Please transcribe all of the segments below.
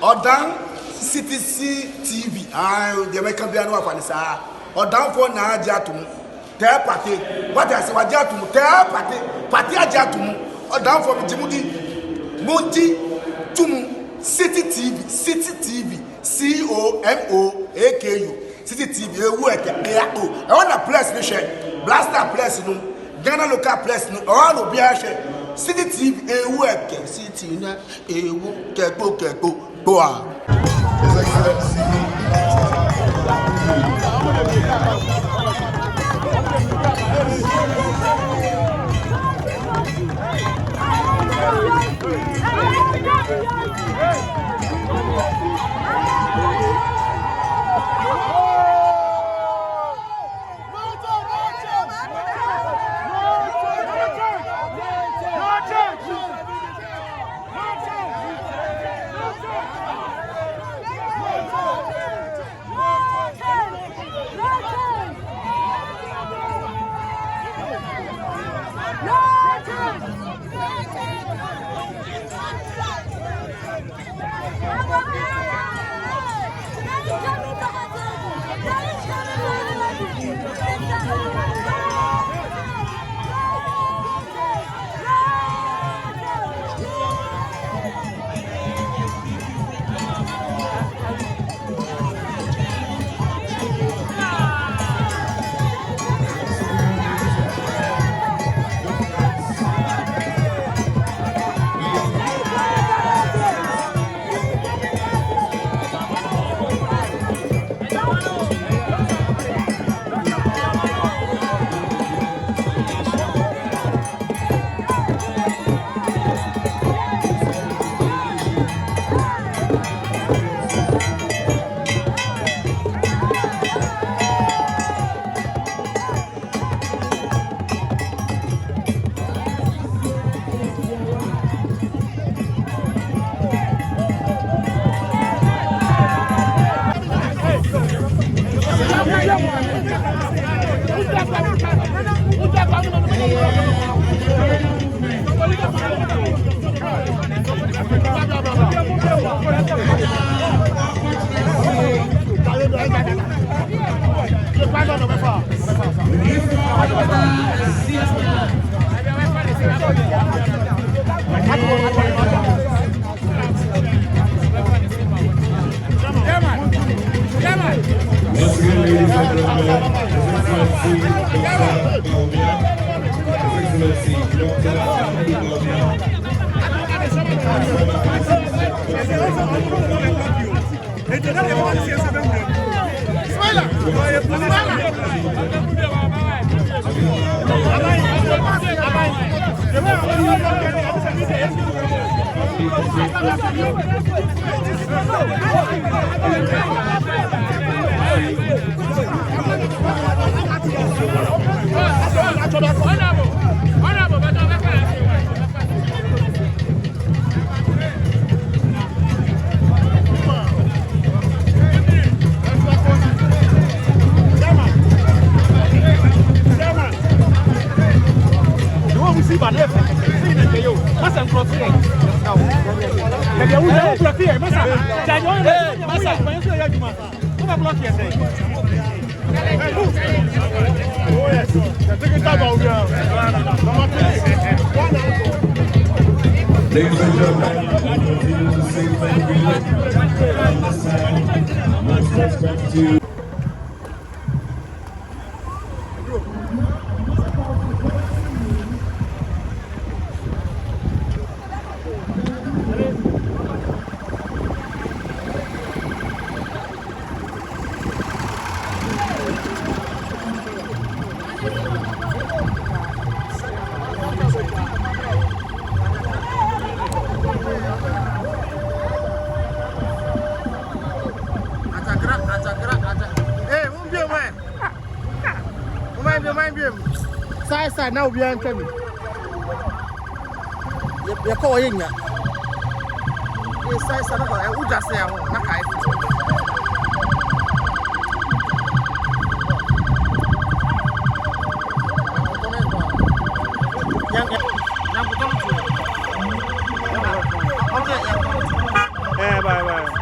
Odan CTC TV. The American piano of Anissa. Odan for na jatum. Tell party. What I say, what jatum? Tell party. Party jatum. Odan for Jimudi. Monti Tumu. City TV. COMOAKU. City TV. I want a place to share. Blaster place no. Ghana local place no. All will be a share. City TV. City na. Keko. Boa. His Excellency. Once again, ladies and gentlemen, His Excellency Bawumia, His Excellency Dr.Mahamudu Ladies and gentlemen, we continue to say thank you and this time, much respect to Side now we are coming. You call in ya. Yes, I said, I would just say, I'm bye.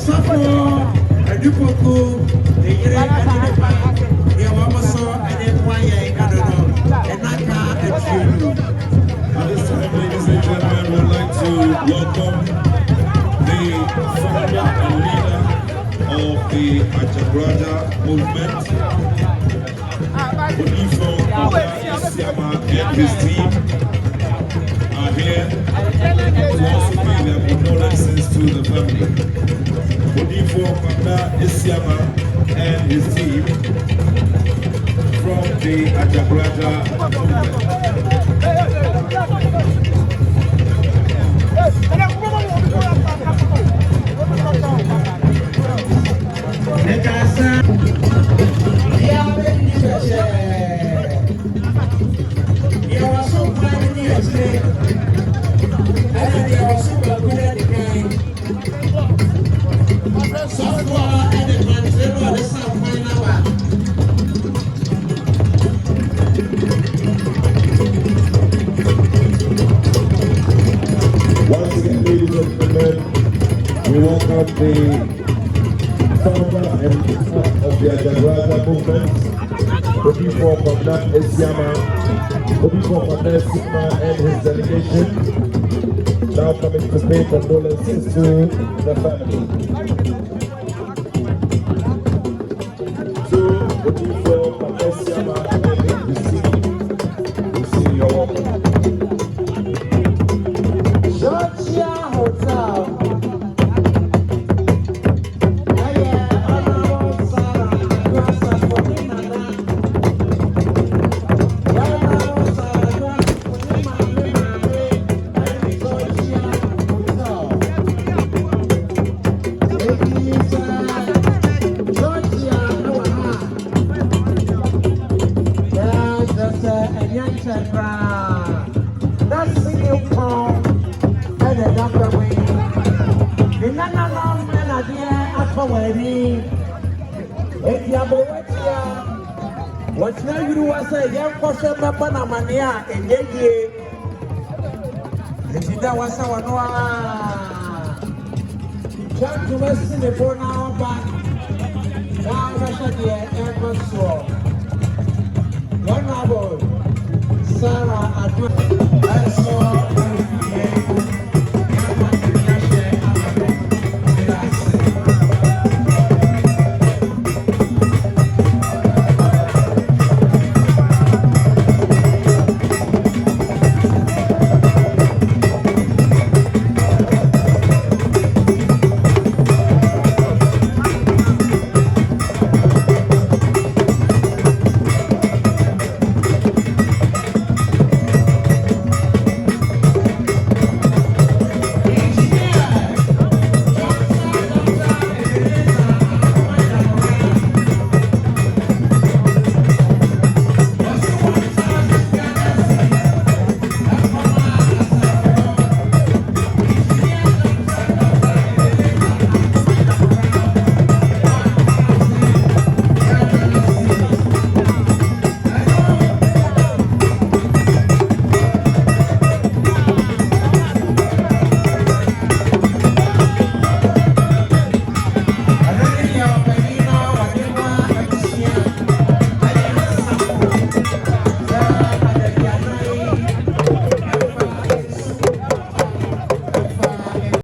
Safo Kantanka, the year I did it back. The Wamaso and then why I don't know. And Naka and you. At this time, ladies and gentlemen, we would like to welcome the founder and leader of the Ajagurajah movement, Akuffo Addo. his team are here to also pay their condolences to the family. Akuffo Addo and his team from the Ajagurajah movement. Once again, ladies and gentlemen, we welcome the founder and of the Ajagurajah movement, Akuffo Addo and his delegation, now coming to pay condolences to the family. To Akuffo Addo and his team, we see you all. What's now you was a young person, Panamania, and Yayi? That was our Noah. Trying to listen before now, but now Russia, ever so.